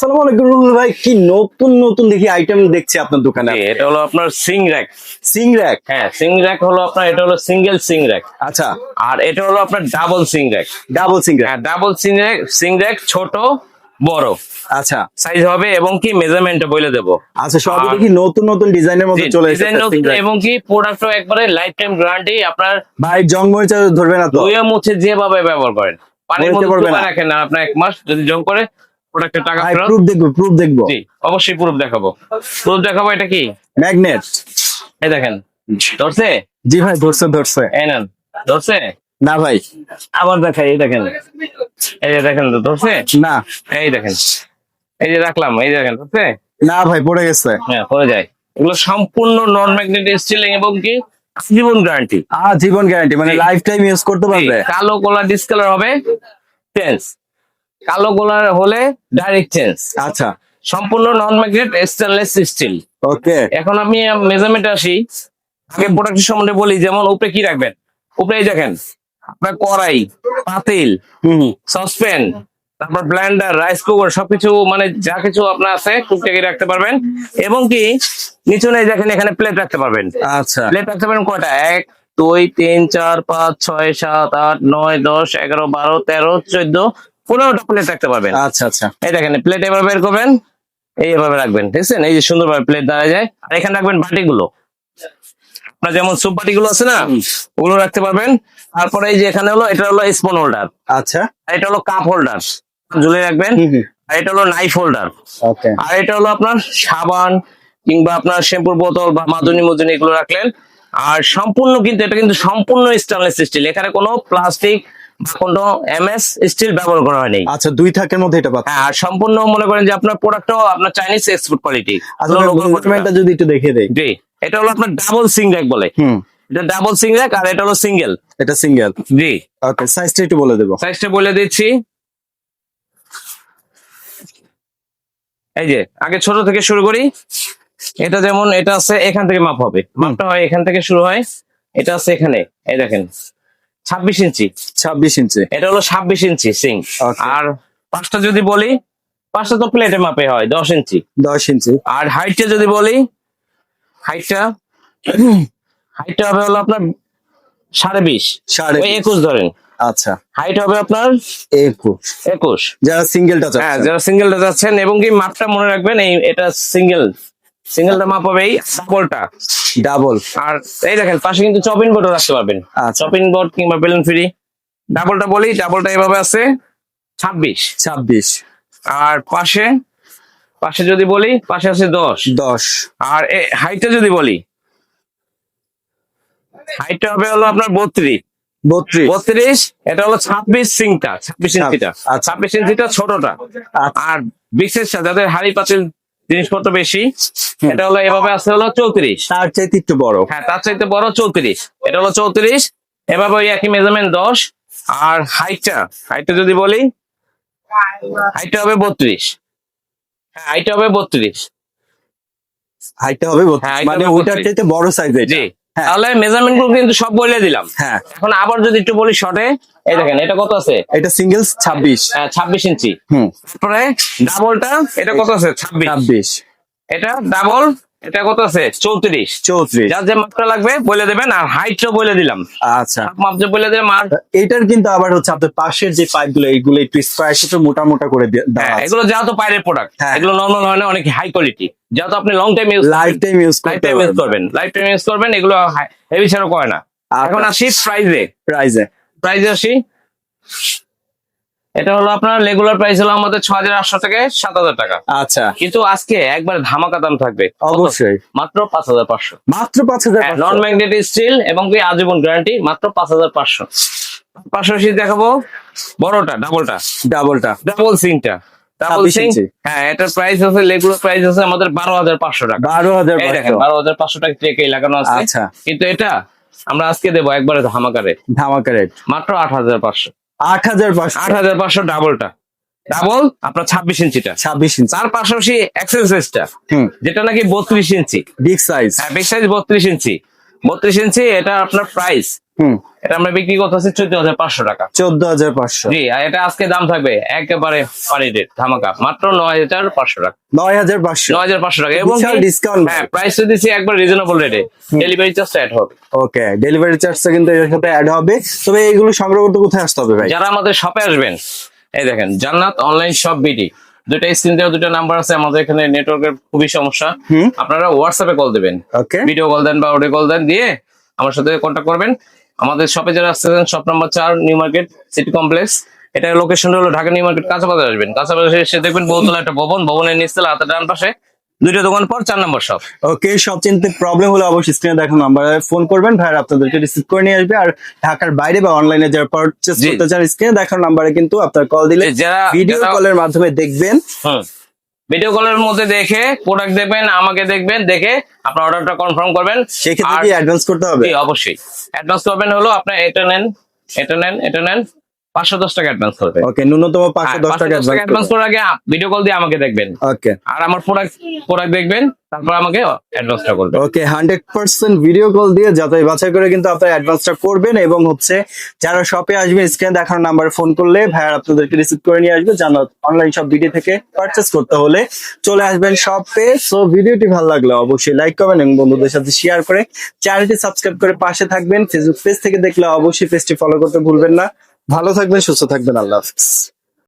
আসসালামু আলাইকুম রুহুল ভাই, কি নতুন নতুন দেখি আইটেম দেখছি আপনার দোকানে। এটা হলো আপনার সিং র্যাক। সিং র‍্যাক। হ্যাঁ, সিং র্যাক হলো আপনার, এটা হলো সিঙ্গেল সিং র্যাক। আচ্ছা, আর এটা হলো আপনার double Singh rack. Double Singh rack. হ্যাঁ, ডাবল সিং র্যাক ছোট বড় আচ্ছা সাইজ হবে এবং কি মেজারমেন্ট বলে দেবো। আচ্ছা, সবই আর দেখি নতুন নতুন ডিজাইনের মধ্যে চলে এসেছে ডিজাইন সিং র‍্যাক। এবং কি প্রোডাক্টও একবারে লাইফ টাইম গ্যারান্টি। আপনার ভাই জং মরিচা ধরবে না তো? ধুয়ে মুছে যেভাবে ব্যবহার করেন, পানির মরিচা মধ্যে পড়বে ডুবায় না? রাখেন না, আপনার 1 মাস যদি জং করে প্রোডাক্টের টাকা ভাই ফেরত। প্রুফ দেখবো, প্রুফ দেখবো। জি, অবশ্যই প্রুফ দেখাবো। প্রুফ দেখাবো। এটা কি ম্যাগনেট। এই দেখেন, ধরছে? জি ভাই, ধরছে ধরছে। এই নেন, ধরছে? না ভাই, আবার দেখাই, এই দেখেন, এই যে দেখেন, তো ধরছে? না এই দেখেন, এই যে রাখলাম, এই দেখেন, ধরছে? না ভাই, পড়ে গেছে। হ্যাঁ, পড়ে যায়। এগুলো সম্পূর্ণ নন ম্যাগনেটিক স্টিল এবং কি জীবন গ্যারান্টি। জীবন গ্যারান্টি, মানে জি। লাইফ টাইম ইউজ করতে পারবে। কালো গোলা ডিসকালার হবে চেঞ্জ, কালো গোলার হলে ডাইরেক্ট চেঞ্জ। আচ্ছা, সম্পূর্ণ নন ম্যাগনেট স্টেনলেস স্টিল। ওকে। এখন আমি মেজারমেন্টে আসি। আগে প্রোডাক্টের সম্বন্ধে বলি, যেমন উপরে কি রাখবেন। উপরে এই দেখেন, আপনার কড়াই, পাতিল, হুম, সসপ্যান, তারপর ব্লেন্ডার, রাইস কুকার, সবকিছু মানে যা কিছু আপনার আছে টুকটাকি রাখতে পারবেন। এবং কি নিচে নেই দেখেন, এখানে প্লেট রাখতে পারবেন। আচ্ছা প্লেট রাখতে পারেন কয়টা? 1 2 3 4 5 6 7 8 9 10 11 12 13 14 15টা প্লেট রাখতে পারবেন। আচ্ছা আচ্ছা, এই দেখেন, প্লেট এবার বের করবেন, এইভাবে রাখবেন, দেখছেন? এই যে সুন্দরভাবে প্লেট দাঁড়ায় যায়। আর এখানে রাখবেন বাটিগুলো, আপনার যেমন সুপ বাটিগুলো আছে না, ওগুলো রাখতে পারবেন। তারপরে এই যে এখানে হলো, এটা হলো স্পুন হোল্ডার, আচ্ছা, আর এটা হলো কাপ হোল্ডার, ঝুলিয়ে রাখবেন। আর এটা হলো নাইফ হোল্ডার। ওকে। আর এটা হলো আপনার সাবান কিংবা আপনার শ্যাম্পুর বোতল বা মাজনি মজনি এগুলো রাখলেন। আর সম্পূর্ণ কিন্তু এটা কিন্তু সম্পূর্ণ স্টেনলেস স্টিল, এখানে কোনো প্লাস্টিক বা কোনো এমএস স্টিল ব্যবহার করা হয়নি। আচ্ছা, 2 থাকের মধ্যে এটা পাচ্ছেন। হ্যাঁ, আর সম্পূর্ণ মনে করেন যে আপনার প্রোডাক্টও আপনার চাইনিজ এক্সপোর্ট কোয়ালিটি। আচ্ছা, মেজারমেন্টটা যদি একটু দেখে দেই। জি, এটা হলো আপনার ডাবল সিং র্যাক বলে। হুম, এটা ডাবল সিং র্যাক, আর এটা হলো সিঙ্গেল। এটা সিঙ্গেল। জি, ওকে, সাইজটা একটু বলে দেবো। সাইজটা বলে দিচ্ছি। এই যে আগে ছোট থেকে শুরু করি। এটা যেমন, এটা আছে এখান থেকে মাপ হবে, মাপটা হয় এখান থেকে শুরু হয়। এটা আছে এখানে, এই দেখেন 26 ইঞ্চি। 26 ইঞ্চি। এটা হলো 26 ইঞ্চি সিং। Okay. আর পাঁচটা যদি বলি, পাঁচটা তো প্লেটে মাপে হয় 10 ইঞ্চি। 10 ইঞ্চি। আর হাইটটা যদি বলি, হাইটটা হাইটটা হবে হলো আপনার 20.5, সাড়ে ওই 21 ধরেন। আচ্ছা, হাইট হবে আপনার 21। 21। যারা সিঙ্গেলটা হ্যাঁ, চাচ্ছেন। যারা সিঙ্গেলটা যাচ্ছেন, এবং কি মাপটা মনে রাখবেন, এই এটা সিঙ্গেলটা মাপ হবে এই ডাবলটা। ডাবল। আর এই দেখেন পাশে কিন্তু চপিং বোর্ডও রাখতে পারবেন, আচ্ছা। চপিং বোর্ড কিংবা বেলুন ফ্রি। ডাবলটা বলি, ডাবলটা এভাবে আছে 26। 26। আর পাশে পাশে যদি বলি, পাশে আছে 10। 10। আর হাইটটা যদি বলি, হাইটটা হবে হলো আপনার 32। 32। এটা হলো 26 সিংটা, 26 ইঞ্চিটা। আচ্ছা। 26 ইঞ্চিটা ছোটটা। আচ্ছা। আর বিশেষ যাদের হাড়ি পাতিল জিনিসপত্র বেশি, এটা হলো এভাবে আছে হলো 34। তার চাইতে একটু বড়। হ্যাঁ, তার চাইতে বড় 34। এটা হলো 34। এভাবে ওই একই মেজারমেন্ট 10। আর হাইটটা যদি বলি, হাইটটা হবে 32। হ্যাঁ, হাইটটা হবে 32। হাইটটা হবে 32, হ্যাঁ, height মানে হবে ওইটার 32 চাইতে বড় সাইজ এটা। জি। হ্যাঁ। তাহলে মেজারমেন্ট গুলো কিন্তু সব বলে দিলাম। হ্যাঁ, এখন আবার যদি একটু বলি শর্টে, এই দেখেন এটা কত আছে? এটা সিঙ্গেল 26। 26 ইঞ্চি। হুম, তারপরে ডাবলটা, এটা কত আছে? 26। 26। এটা ডাবল, এটা কত আছে? 34। 34। যার যে মাপটা লাগবে বলে দেবেন, আর হাইটটা বলে দিলাম। আচ্ছা, মাপ যে বলে দিলাম। আর এটার কিন্তু আবার হচ্ছে আপনার পাশের যে পাইপগুলো, এইগুলো একটু স্কয়ার শেপে মোটা মোটা করে দেওয়া হ্যাঁ, আছে। এগুলো যেহেতু বাইরের প্রোডাক্ট, হ্যাঁ। এগুলো নর্মাল হয় না, অনেক হাই কোয়ালিটি। যেহেতু আপনি long time use life time use করতে করবেন, লাইফ টাইম ইউজ করবেন, এগুলো হেভি ছাড়া করে না। এখন আসি প্রাইজে। প্রাইজে আসি। এটা হলো আপনার রেগুলার প্রাইস হলো আমাদের 6800 থেকে 7000 টাকা। আচ্ছা, কিন্তু আজকে একবার ধামাকা দাম থাকবে। অবশ্যই। মাত্র 5500। মাত্র 5000। নন ম্যাগনেটিক স্টিল এবং কি আজীবন গ্যারান্টি, মাত্র 5500। পাশাপাশি দেখাবো বড়টা, ডাবলটা, ডাবল সিংটা, ডাবল 26 সিং। ইঞ্চি। হ্যাঁ, এটার প্রাইস আছে, রেগুলার প্রাইস আছে আমাদের 12500 টাকা। 12500। এই দেখেন 12500 টাকা ট্রেকেই লাগানো আছে। আচ্ছা। কিন্তু এটা আমরা আজকে দেবো একবারে ধামাকা রেট, ধামাকা রেট মাত্র 8500। 8500। 8500 ডাবলটা, ডাবল আপনার 26 ইঞ্চিটা। 26 ইঞ্চি। তার পাশাপাশি এক্সেল সাইজটা, হুম, যেটা নাকি 32 ইঞ্চি। Big size. হ্যাঁ, বিগ সাইজ 32 ইঞ্চি। 32 ইঞ্চি এটা আপনার প্রাইস, হুম, এটা আমরা বিক্রি করতেছি 14,500 টাকা। 14,500। জি, আর এটা আজকে দাম থাকবে একেবারে পানি রেট ধামাকা, মাত্র 9,500 টাকা। 9,500। 9,500 টাকা এবং ডিসকাউন্ট। হ্যাঁ, প্রাইস দিচ্ছি একবার রিজনেবল রেটে, ডেলিভারি চার্জ অ্যাড হবে। ওকে, ডেলিভারি চার্জটা কিন্তু এর সাথে অ্যাড হবে। তবে এইগুলো সংগ্রহ করতে কোথায় আসতে হবে ভাই? যারা আমাদের শপে আসবেন, এই দেখেন জান্নাত অনলাইন শপ বিডি, দুইটা স্ক্রিন দেওয়া দুটো নাম্বার আছে। আমাদের এখানে নেটওয়ার্কের খুবই সমস্যা, হুম, আপনারা হোয়াটসঅ্যাপে কল দিবেন, ওকে, ভিডিও কল দেন বা অডিও কল দেন, দিয়ে আমার সাথে কন্ট্যাক্ট করবেন। আমাদের শপে যারা আসছেন, shop number 4 new market city complex, এটা লোকেশন হলো ঢাকা নিউ মার্কেট কাঁচা বাজার। আসবেন কাঁচা বাজার এসে দেখবেন বহুতলা একটা ভবন, ভবনের নিচতলা হাতের ডান পাশে দুইটা দোকান পর 4 নম্বর শপ। ওকে। সব চিনতে প্রবলেম হলে অবশ্যই স্ক্রিনে দেখো নাম্বারে ফোন করবেন, ভাই আপনাদেরকে রিসিভ করে নিয়ে আসবে। আর ঢাকার বাইরে বা অনলাইনে যারা পারচেজ জি। করতে চান, স্ক্রিনে দেখো নাম্বারে কিন্তু আপনার কল দিলে যারা ভিডিও কলের মাধ্যমে দেখবেন। ভিডিও কলের মধ্যে দেখে প্রোডাক্ট দেখবেন, আমাকে দেখবেন, দেখে আপনার অর্ডারটা কনফার্ম করবেন। সেক্ষেত্রে আর কি অ্যাডভান্স করতে হবে? জি, অবশ্যই অ্যাডভান্স করবেন। হলো আপনার এটা নেন, এটা নেন, এটা নেন, 510 টাকা অ্যাডভান্স করবেন। ওকে, ন্যূনতম 510 টাকা অ্যাডভান্স করার আগে ভিডিও কল দিয়ে আমাকে দেখবেন, ওকে, আর আমার প্রোডাক্ট দেখবেন, তারপর আমাকে অ্যাডভান্সটা করবেন। ওকে। 100% ভিডিও কল দিয়ে যাচাই বাছাই করে কিন্তু আপনার অ্যাডভান্সটা করবেন। এবং হচ্ছে যারা শপে আসবেন, স্ক্রিনে দেখানো নাম্বারে ফোন করলে ভাইয়া আপনাদেরকে রিসিভ করে নিয়ে আসবে। জানো অনলাইন শপ ভিডিও থেকে পারচেজ করতে হলে চলে আসবেন শপে। সো ভিডিওটি ভালো লাগলে অবশ্যই লাইক করবেন এবং বন্ধুদের সাথে শেয়ার করে চ্যানেলটি সাবস্ক্রাইব করে পাশে থাকবেন। ফেসবুক পেজ থেকে দেখলে অবশ্যই পেজটি ফলো করতে ভুলবেন না। ভালো থাকবেন, সুস্থ থাকবেন, আল্লাহ হাফিজ।